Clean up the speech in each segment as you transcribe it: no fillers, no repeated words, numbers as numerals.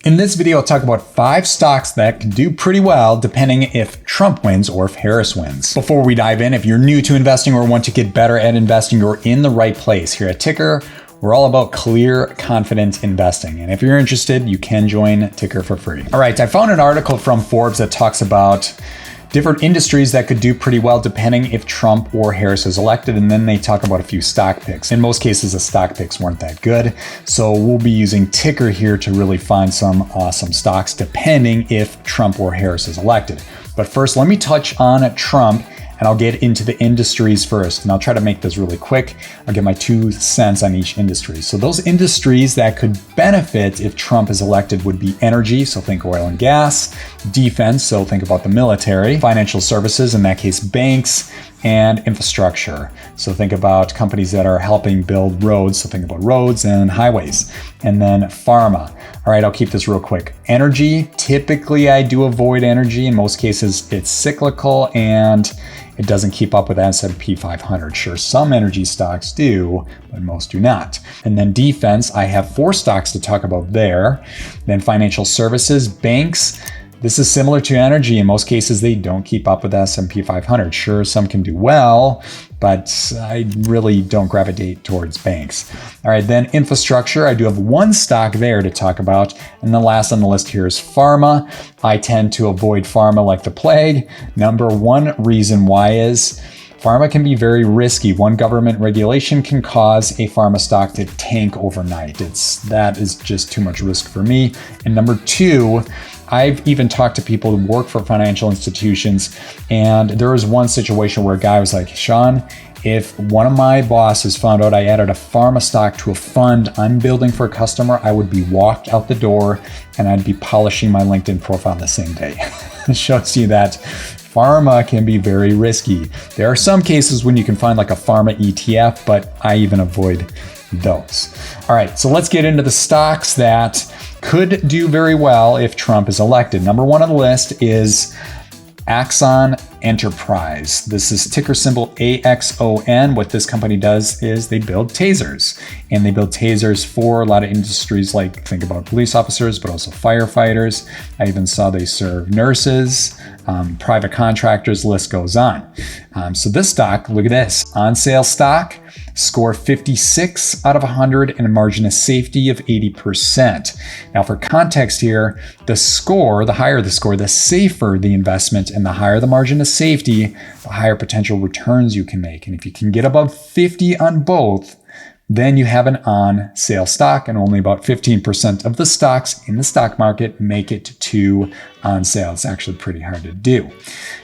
In this video, I'll talk about 5 stocks that can do pretty well depending if Trump wins or if Harris wins. Before we dive in, if you're new to investing or want to get better at investing, you're in the right place. Here at Tykr, we're all about clear, confident investing. And if you're interested, you can join Tykr for free. All right, I found an article from Forbes that talks about different industries that could do pretty well depending if Trump or Harris is elected. And then they talk about a few stock picks. In most cases, the stock picks weren't that good. So we'll be using Tykr here to really find some awesome stocks depending if Trump or Harris is elected. But first, let me touch on Trump, and I'll get into the industries first. And I'll try to make this really quick. I'll get my 2 cents on each industry. So those industries that could benefit if Trump is elected would be energy, so think oil and gas, defense, so think about the military, financial services, in that case banks, and infrastructure. So think about companies that are helping build roads, so think about roads and highways. And then pharma. All right, I'll keep this real quick. Energy, typically I do avoid energy. In most cases, it's cyclical and it doesn't keep up with S&P 500. Sure, some energy stocks do, but most do not. And then defense, I have 4 stocks to talk about there. Then financial services, banks. This is similar to energy. In most cases, they don't keep up with S&P 500. Sure, some can do well, but I really don't gravitate towards banks. All right, then infrastructure. I do have 1 stock there to talk about. And the last on the list here is pharma. I tend to avoid pharma like the plague. Number 1 reason why is pharma can be very risky. One government regulation can cause a pharma stock to tank overnight. That is just too much risk for me. And number 2, I've even talked to people who work for financial institutions, and there was one situation where a guy was like, Sean, if one of my bosses found out I added a pharma stock to a fund I'm building for a customer, I would be walked out the door and I'd be polishing my LinkedIn profile the same day. It shows you that pharma can be very risky. There are some cases when you can find like a pharma ETF, but I even avoid those. All right, so let's get into the stocks that could do very well if Trump is elected. Number 1 on the list is Axon Enterprise. This is ticker symbol AXON. What this company does is they build tasers, and they build tasers for a lot of industries, like think about police officers, but also firefighters. I even saw they serve nurses, private contractors, list goes on. So this stock, look at this, on sale stock, score 56 out of 100 and a margin of safety of 80%. Now for context here, the score, the higher the score, the safer the investment, and the higher the margin of safety, the higher potential returns you can make. And if you can get above 50 on both, then you have an on sale stock, and only about 15% of the stocks in the stock market make it to on sale. It's actually pretty hard to do.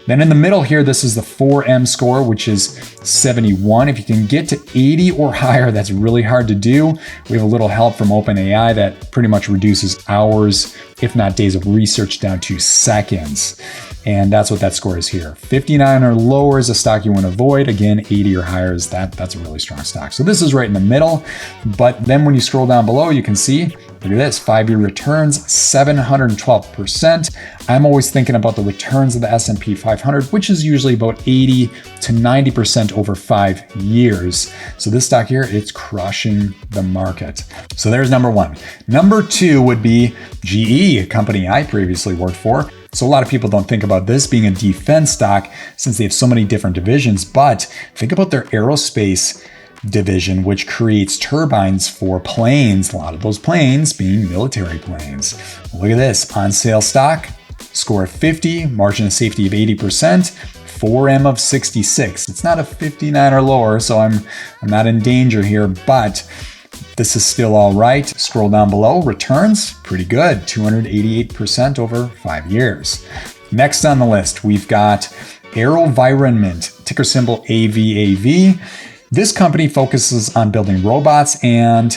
Then in the middle here, this is the 4M score, which is 71. If you can get to 80 or higher, that's really hard to do. We have a little help from OpenAI that pretty much reduces hours, if not days of research, down to seconds. And that's what that score is here. 59 or lower is a stock you want to avoid. Again, 80 or higher is that's a really strong stock. So this is right in the middle. But then when you scroll down below, you can see, look at this, 5-year returns, 712%. I'm always thinking about the returns of the S&P 500, which is usually about 80 to 90% over 5 years. So this stock here, it's crushing the market. So there's number 1. Number 2 would be GE, a company I previously worked for. So a lot of people don't think about this being a defense stock since they have so many different divisions, but think about their aerospace division, which creates turbines for planes, a lot of those planes being military planes. Look at this, on sale stock, score of 50, margin of safety of 80%, 4M of 66. It's not a 59 or lower, so I'm not in danger here, but this is still all right. Scroll down below, returns, pretty good, 288% over 5 years. Next on the list, we've got AeroVironment, ticker symbol AVAV. This company focuses on building robots and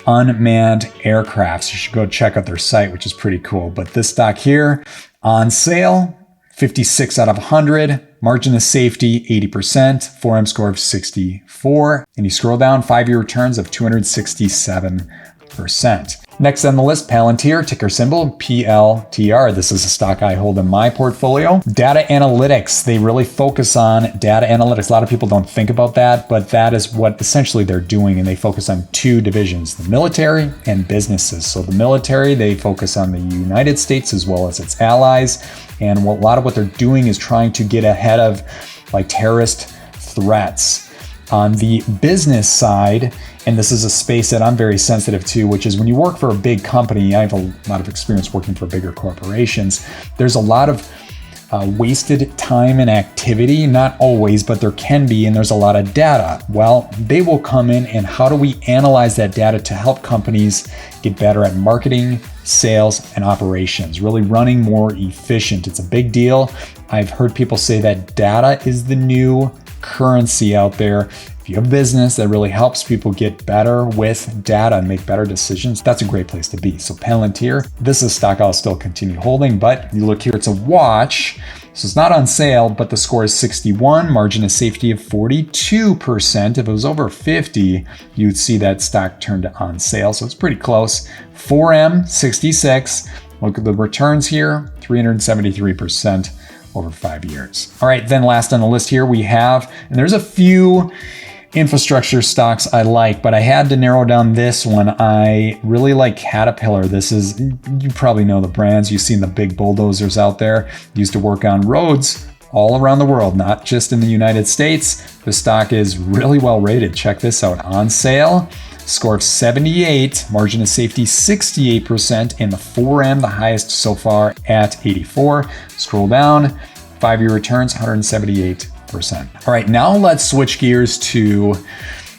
unmanned aircrafts. You should go check out their site, which is pretty cool. But this stock here, on sale, 56 out of 100, margin of safety, 80%, 4M score of 64. And you scroll down, 5-year returns of 267%. Next on the list, Palantir, ticker symbol PLTR. This is a stock I hold in my portfolio. Data analytics, they really focus on data analytics. A lot of people don't think about that, but that is what essentially they're doing, and they focus on two divisions, the military and businesses. So the military, they focus on the United States as well as its allies, and a lot of what they're doing is trying to get ahead of like terrorist threats. On the business side, and this is a space that I'm very sensitive to, which is when you work for a big company, I have a lot of experience working for bigger corporations, there's a lot of wasted time and activity, not always, but there can be, and there's a lot of data. Well, they will come in and how do we analyze that data to help companies get better at marketing, sales, and operations, really running more efficient. It's a big deal. I've heard people say that data is the new currency out there. If you have a business that really helps people get better with data and make better decisions, that's a great place to be. So Palantir, this is a stock I'll still continue holding, but you look here, it's a watch. So it's not on sale, but the score is 61, margin of safety of 42%. If it was over 50, you'd see that stock turned on sale. So it's pretty close. 4M, 66. Look at the returns here, 373%. over 5 years. All right, then last on the list here we have, and there's a few infrastructure stocks I like, but I had to narrow down this one. I really like Caterpillar. This is, you probably know the brands. You've seen the big bulldozers out there. Used to work on roads all around the world, not just in the United States. The stock is really well rated. Check this out, on sale. Score of 78, margin of safety 68%, and the 4M, the highest so far at 84. Scroll down, 5-year returns 178%. All right, now let's switch gears to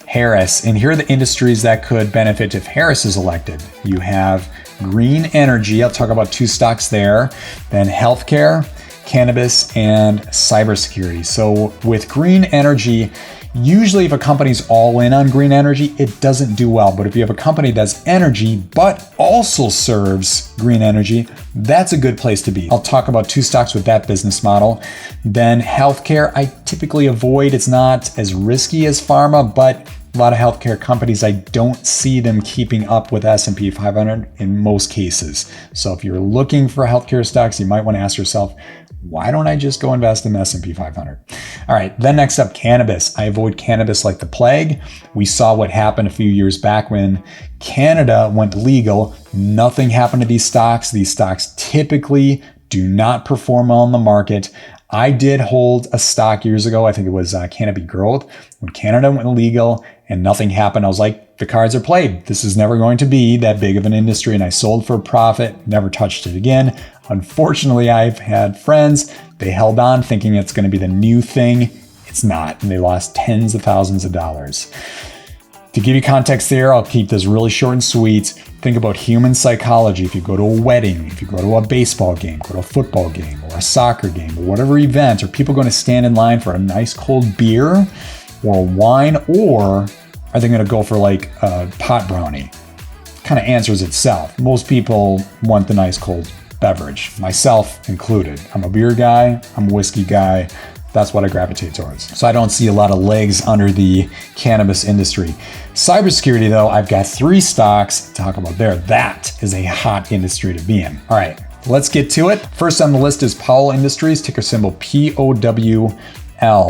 Harris. And here are the industries that could benefit if Harris is elected. You have green energy, I'll talk about 2 stocks there, then healthcare, cannabis, and cybersecurity. So with green energy, usually if a company's all in on green energy, it doesn't do well. But if you have a company that's energy, but also serves green energy, that's a good place to be. I'll talk about 2 stocks with that business model. Then healthcare, I typically avoid. It's not as risky as pharma, but a lot of healthcare companies, I don't see them keeping up with S&P 500 in most cases. So if you're looking for healthcare stocks, you might want to ask yourself, why don't I just go invest in the S&P 500? All right, then next up, cannabis. I avoid cannabis like the plague. We saw what happened a few years back when Canada went legal. Nothing happened to these stocks. These stocks typically do not perform well in the market. I did hold a stock years ago. I think it was Canopy Growth. When Canada went legal and nothing happened, I was like, the cards are played. This is never going to be that big of an industry. And I sold for a profit, never touched it again. Unfortunately, I've had friends, they held on thinking it's going to be the new thing. It's not, and they lost tens of thousands of dollars. To give you context there, I'll keep this really short and sweet. Think about human psychology. If you go to a wedding, if you go to a baseball game, go to a football game or a soccer game or whatever event, are people going to stand in line for a nice cold beer or wine, or are they going to go for like a pot brownie? Kind of answers itself. Most people want the nice cold beverage, myself included. I'm a beer guy, I'm a whiskey guy. That's what I gravitate towards. So I don't see a lot of legs under the cannabis industry. Cybersecurity though, I've got 3 stocks to talk about there. That is a hot industry to be in. All right, let's get to it. First on the list is Powell Industries, ticker symbol POWL.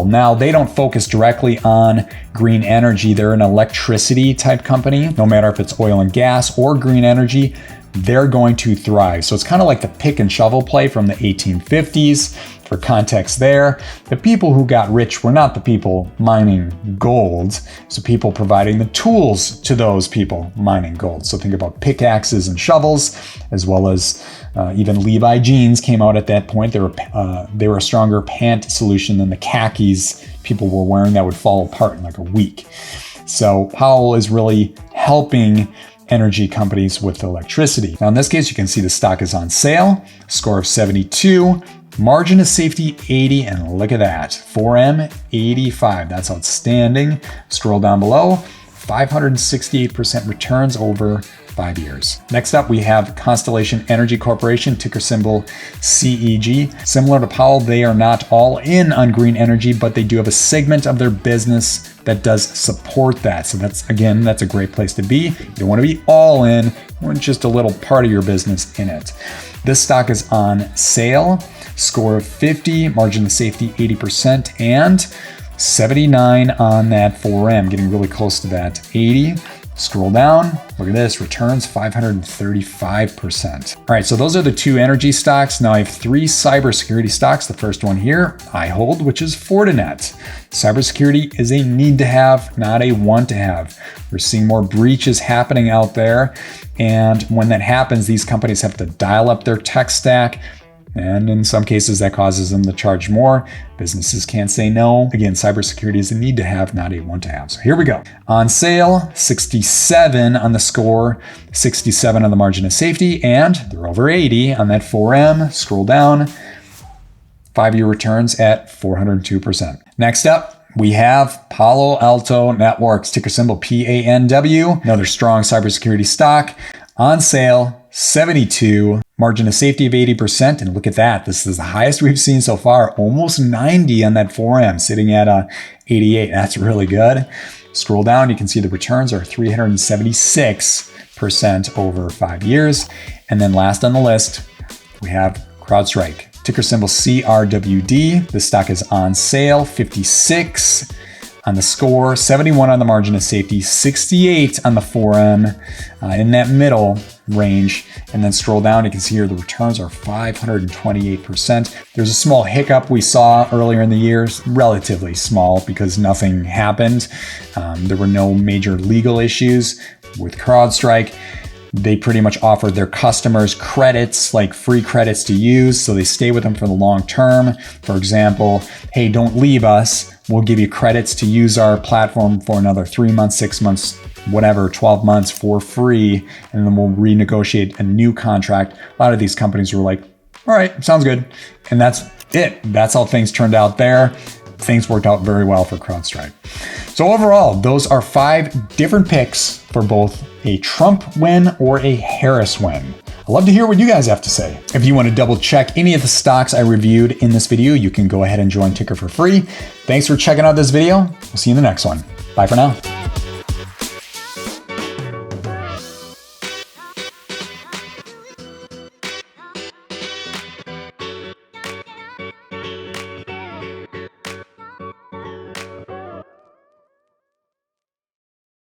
Now, they don't focus directly on green energy. They're an electricity type company. No matter if it's oil and gas or green energy, they're going to thrive. So it's kind of like the pick and shovel play from the 1850s. For context there, the people who got rich were not the people mining gold. So people providing the tools to those people mining gold. So think about pickaxes and shovels, as well as even Levi jeans came out at that point. They were a stronger pant solution than the khakis people were wearing that would fall apart in like a week. So Powell is really helping energy companies with electricity. Now in this case, you can see the stock is on sale, score of 72, margin of safety 80, and look at that, 4M 85. That's outstanding. Scroll down below, 568% returns over 5 years. Next up, we have Constellation Energy Corporation, ticker symbol CEG. Similar to Powell, they are not all in on green energy, but they do have a segment of their business that does support that. So that's a great place to be. You don't want to be all in, you want just a little part of your business in it. This stock is on sale, score of 50, margin of safety 80%, and 79 on that 4M, getting really close to that 80. Scroll down, look at this, returns 535%. All right, so those are the 2 energy stocks. Now I have 3 cybersecurity stocks. The first one here I hold, which is Fortinet. Cybersecurity is a need to have, not a want to have. We're seeing more breaches happening out there. And when that happens, these companies have to dial up their tech stack. And in some cases, that causes them to charge more. Businesses can't say no. Again, cybersecurity is a need to have, not a want to have. So here we go. On sale, 67 on the score, 67 on the margin of safety, and they're over 80 on that 4M. Scroll down, 5-year returns at 402%. Next up, we have Palo Alto Networks, ticker symbol PANW, another strong cybersecurity stock. On sale, 72, margin of safety of 80%. And look at that. This is the highest we've seen so far, almost 90 on that 4M, sitting at 88. That's really good. Scroll down, you can see the returns are 376% over 5 years. And then last on the list, we have CrowdStrike, ticker symbol CRWD. This stock is on sale, 56 on the score, 71 on the margin of safety, 68 on the 4M, in that middle range. And then scroll down, you can see here the returns are 528%. There's a small hiccup we saw earlier in the year, relatively small because nothing happened. There were no major legal issues with CrowdStrike. They pretty much offered their customers credits, like free credits to use, so they stay with them for the long term. For example, hey, don't leave us. We'll give you credits to use our platform for another 3 months, 6 months, whatever, 12 months for free, and then we'll renegotiate a new contract. A lot of these companies were like, all right, sounds good. And that's it. That's how things turned out there. Things worked out very well for CrowdStrike. So overall, those are 5 different picks for both a Trump win or a Harris win. I'd love to hear what you guys have to say. If you want to double check any of the stocks I reviewed in this video, you can go ahead and join Tykr for free. Thanks for checking out this video. We'll see you in the next one. Bye for now.